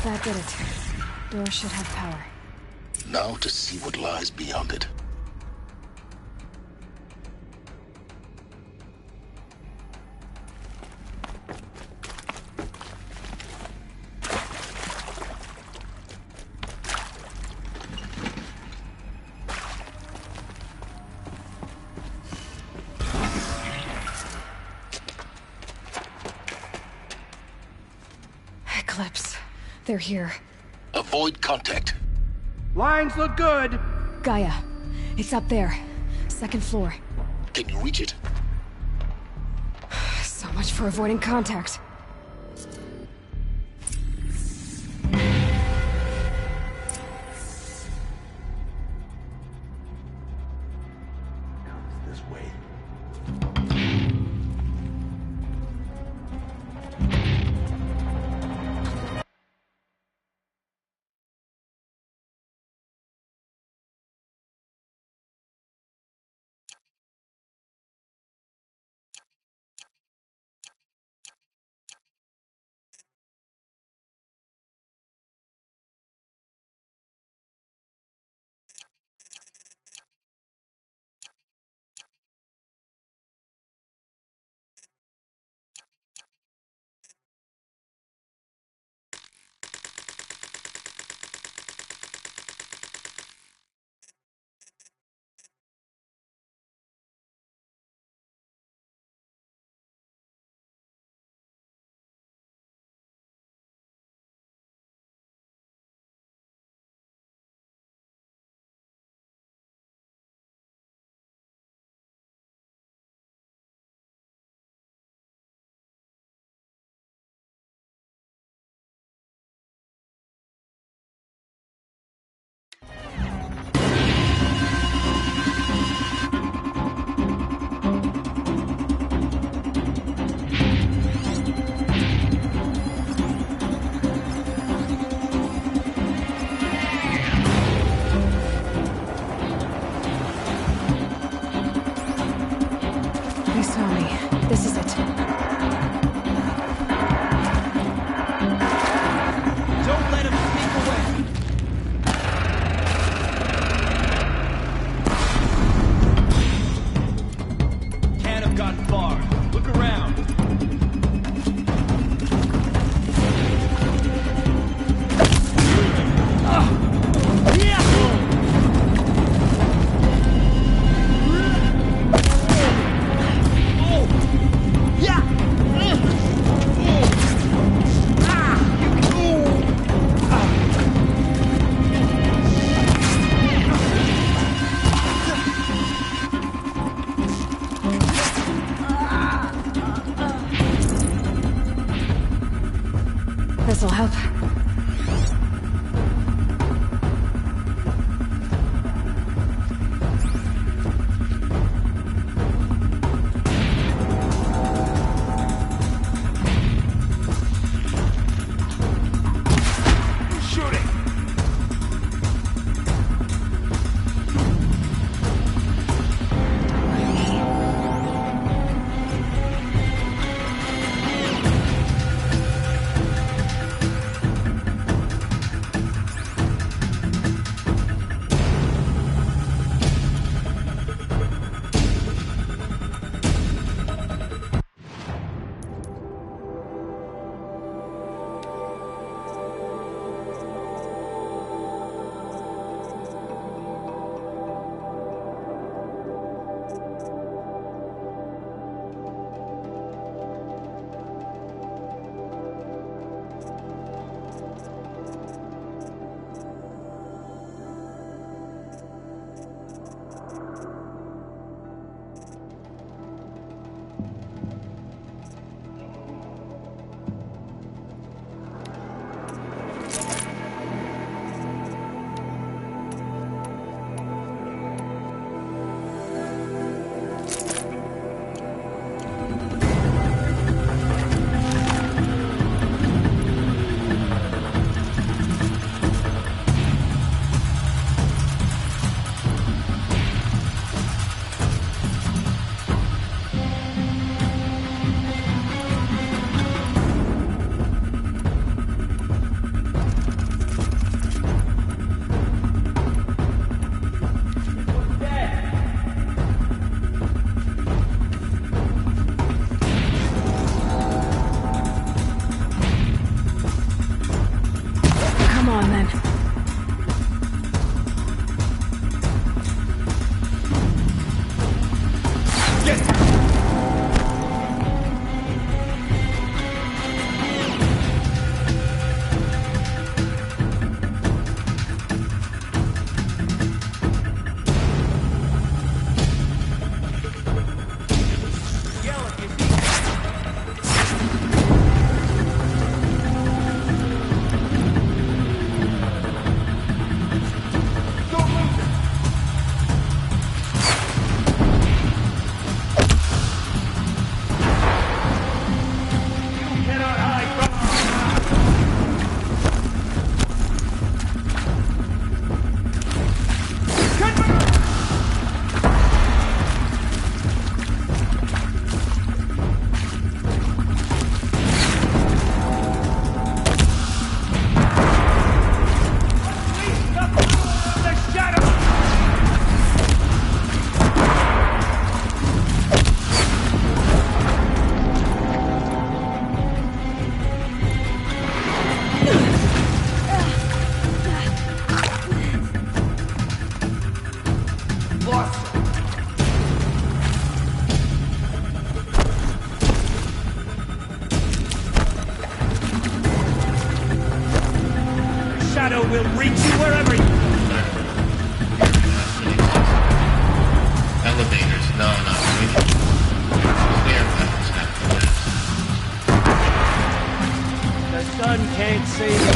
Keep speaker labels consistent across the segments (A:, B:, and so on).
A: That did it. Door should have power.
B: Now to see what lies beyond it.
A: Eclipse. They're here.
B: Avoid contact.
C: Lines look good.
A: Gaia. It's up there. Second floor.
B: Can you reach it?
A: So much for avoiding contact.
C: This way.
A: on then.
C: Shadow will reach you wherever you...
D: Elevators, no, not really. Stairwells after that.
C: The sun can't save you.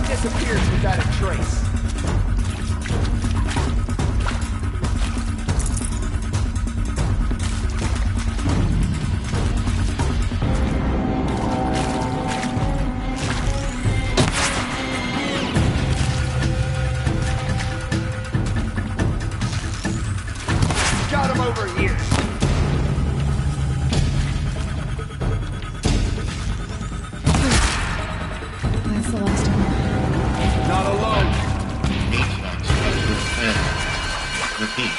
E: Disappears without a trace. Got him over here.
A: That's the last one.
E: Not alone.
D: Repeat.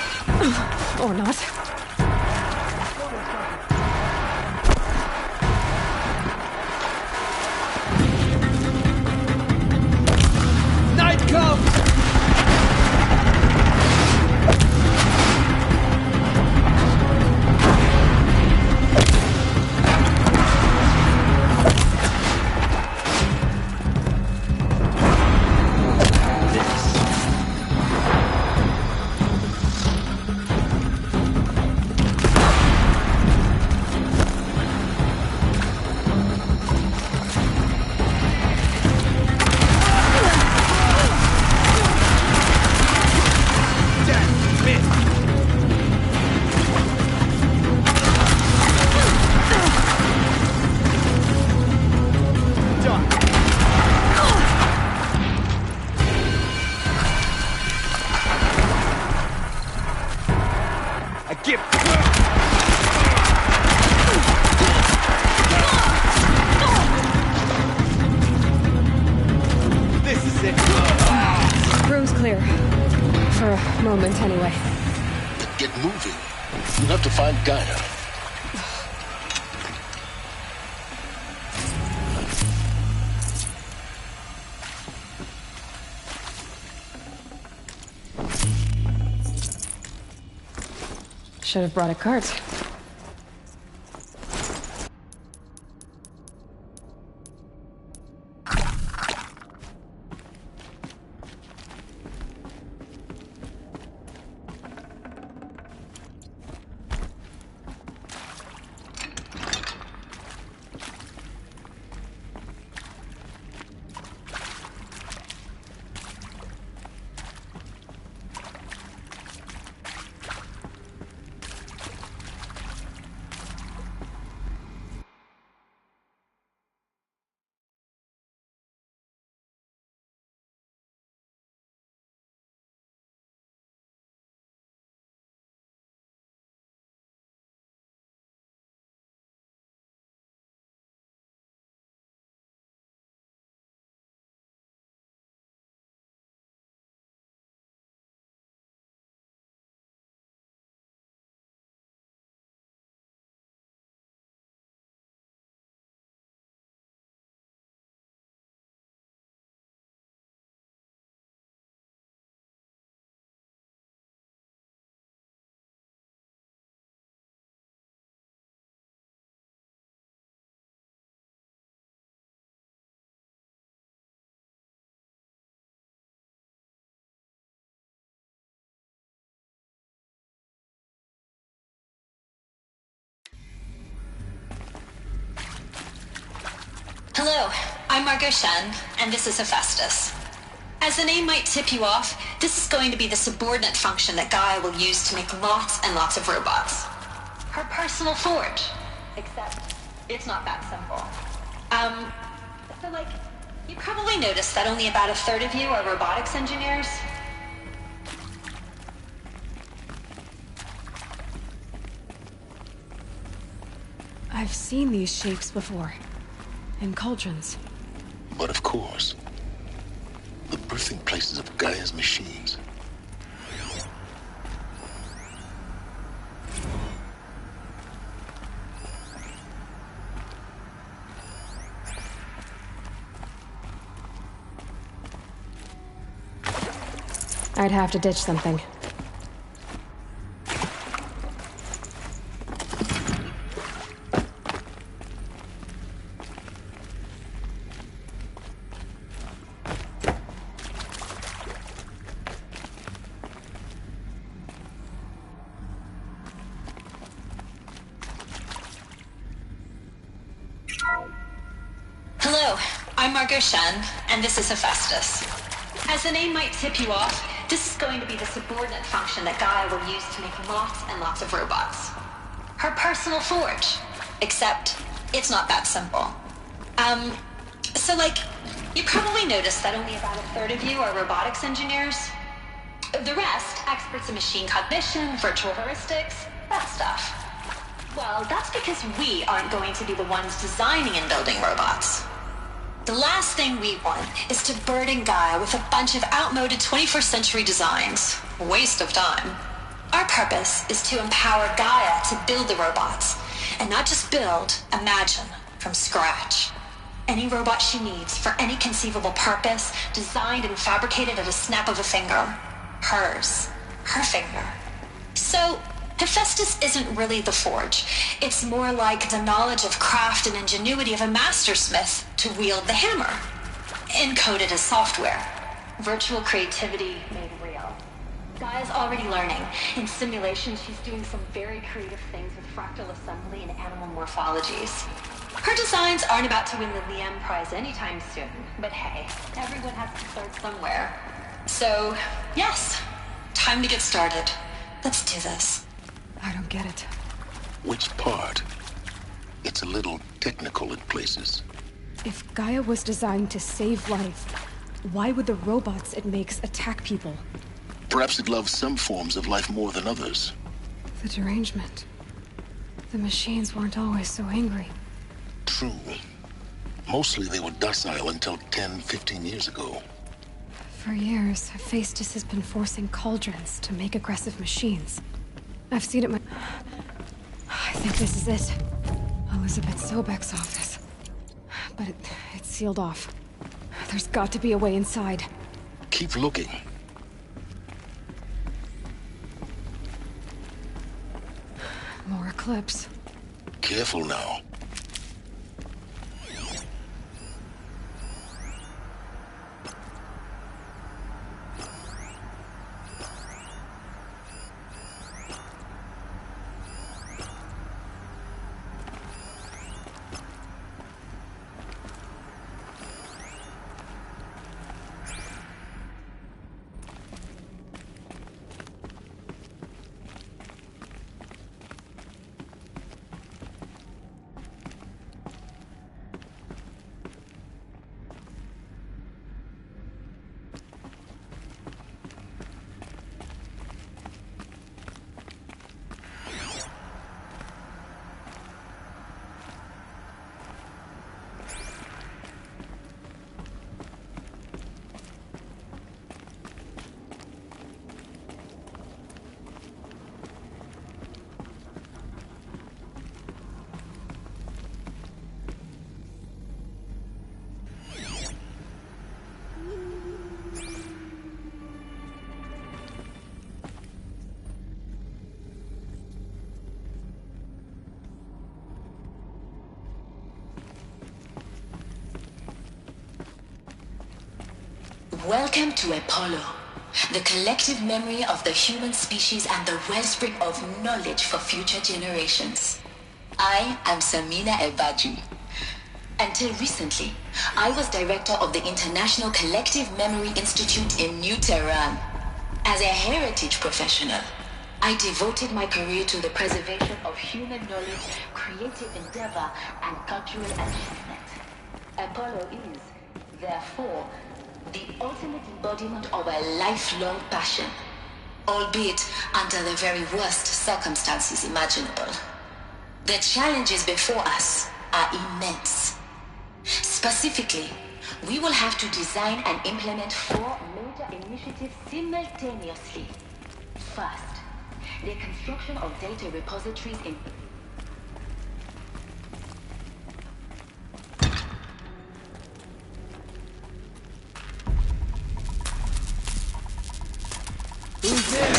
A: Or not.
E: Night comes! This is it.
A: Room's clear. For a moment, anyway.
B: Then get moving. You'll have to find Gaia.
A: Should have brought a cart.
F: Hello, I'm Margot Shen, and this is Hephaestus. As the name might tip you off, this is going to be the subordinate function that Gaia will use to make lots and lots of robots. Her personal forge. Except, it's not that simple. You probably noticed that only about a third of you are robotics engineers.
A: I've seen these shapes before. In cauldrons.
B: But of course, the birthing places of Gaia's machines.
A: I'd have to ditch something.
F: Hello, I'm Margot Shen, and this is Hephaestus. As the name might tip you off, this is going to be the subordinate function that Gaia will use to make lots and lots of robots. Her personal forge. Except, it's not that simple. You probably noticed that only about a third of you are robotics engineers. The rest, experts in machine cognition, virtual heuristics, that stuff. Well, that's because we aren't going to be the ones designing and building robots. The last thing we want is to burden Gaia with a bunch of outmoded 21st century designs. Waste of time. Our purpose is to empower Gaia to build the robots, and not just build, imagine, from scratch. Any robot she needs for any conceivable purpose, designed and fabricated at a snap of a finger. Hers. Her finger. So, Hephaestus isn't really the forge. It's more like the knowledge of craft and ingenuity of a mastersmith to wield the hammer. Encoded as software. Virtual creativity made real. Gaia's already learning. In simulation, she's doing some very creative things with fractal assembly and animal morphologies. Her designs aren't about to win the Liam Prize anytime soon, but hey, everyone has to start somewhere. So, yes, time to get started. Let's do this.
A: I don't get it.
B: Which part? It's a little technical in places.
A: If Gaia was designed to save life, why would the robots it makes attack people?
B: Perhaps it loves some forms of life more than others.
A: The derangement. The machines weren't always so angry.
B: True. Mostly they were docile until 10, 15 years ago.
A: For years, Hephaestus has been forcing cauldrons to make aggressive machines. I've seen it I think this is it. Elizabeth Sobek's office. But it's sealed off. There's got to be a way inside.
B: Keep looking.
A: More Eclipse.
B: Careful now.
G: Welcome to Apollo, the collective memory of the human species and the wellspring of knowledge for future generations. I am Samina Ebadji. Until recently, I was director of the International Collective Memory Institute in New Tehran. As a heritage professional, I devoted my career to the preservation of human knowledge, creative endeavor, and cultural achievement. Apollo is, therefore, the ultimate embodiment of a lifelong passion, albeit under the very worst circumstances imaginable. The challenges before us are immense. Specifically, we will have to design and implement 4 major initiatives simultaneously. First, the construction of data repositories in
E: Who's there?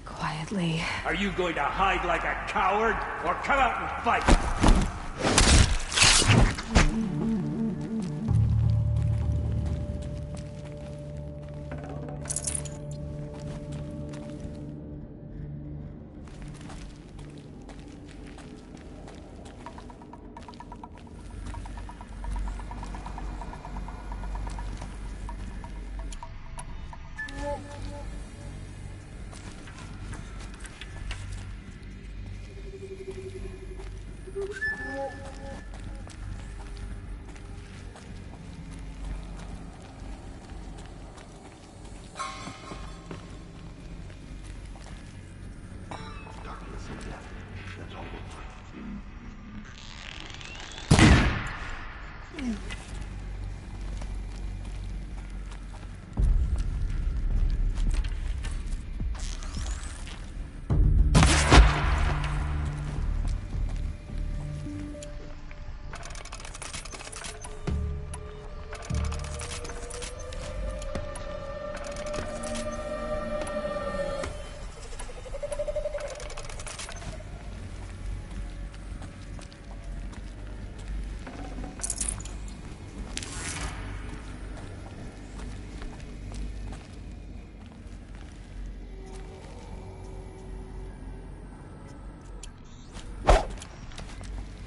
A: Quietly.
C: Are you going to hide like a coward, or come out and fight?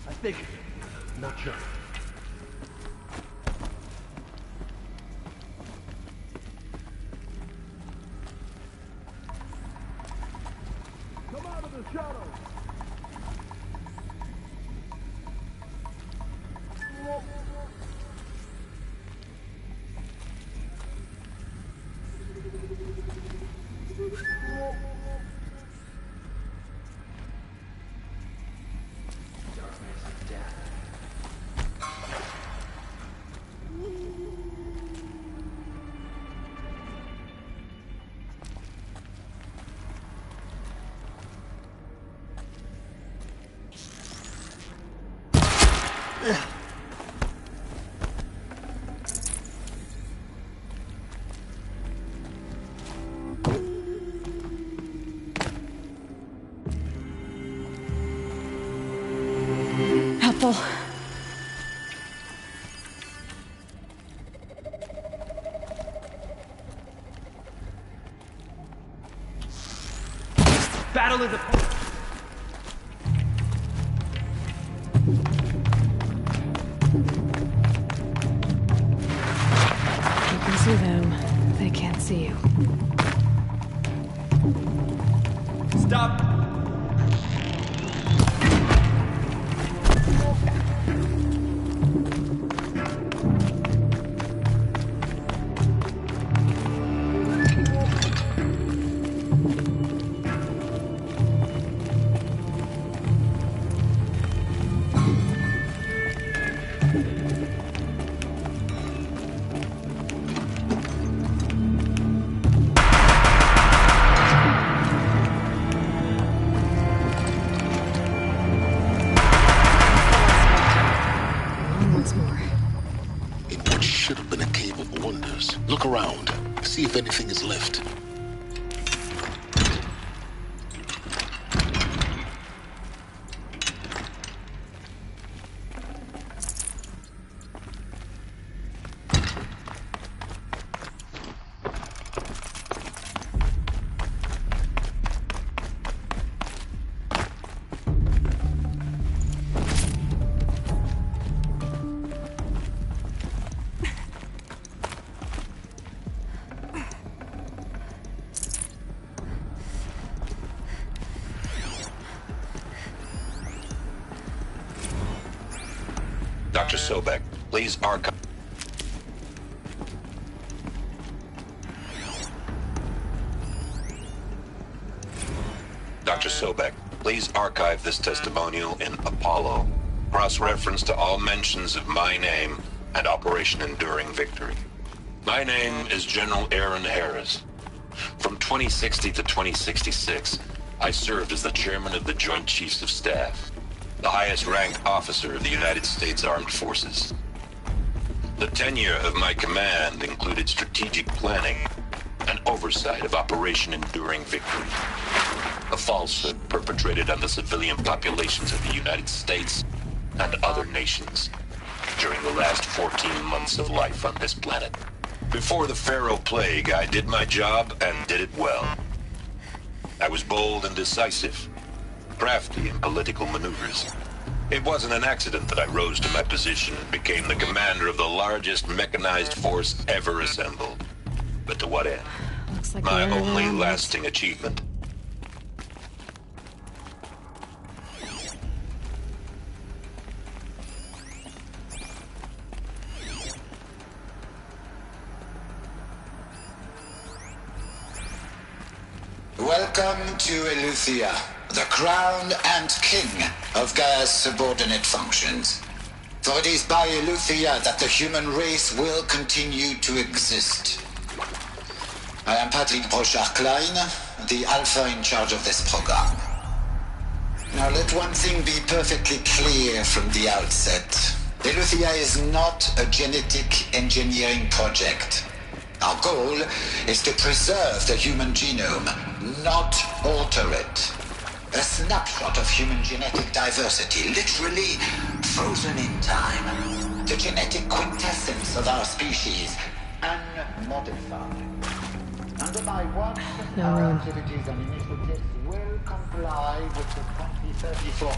E: I think. I'm not sure. Come out of the shadows!
A: Helpful.
C: Battle of the...
A: You can see them. They can't see you.
E: Stop!
A: Once more.
B: In what should have been a cave of wonders. Look around. See if anything is left.
H: Dr. Sobek, please archive. Dr. Sobek, please archive this testimonial in Apollo. Cross-reference to all mentions of my name and Operation Enduring Victory. My name is General Aaron Harris. From 2060 to 2066, I served as the chairman of the Joint Chiefs of Staff, the highest-ranked officer of the United States Armed Forces. The tenure of my command included strategic planning and oversight of Operation Enduring Victory, a falsehood perpetrated on the civilian populations of the United States and other nations during the last 14 months of life on this planet. Before the Pharaoh Plague, I did my job and did it well. I was bold and decisive, crafty in political maneuvers. It wasn't an accident that I rose to my position and became the commander of the largest mechanized force ever assembled. But to what end?
A: Looks like
H: My
A: we're
H: only
A: around
H: lasting achievement.
I: Welcome to Eleuthia, the crown and king of Gaia's subordinate functions. For it is by Eleuthia that the human race will continue to exist. I am Patrick Brochard-Klein, the Alpha in charge of this program. Now let one thing be perfectly clear from the outset. Eleuthia is not a genetic engineering project. Our goal is to preserve the human genome, not alter it. A snapshot of human genetic diversity, literally frozen in time. The genetic quintessence of our species, unmodified. Under my watch, our activities and initiatives will comply with the 2034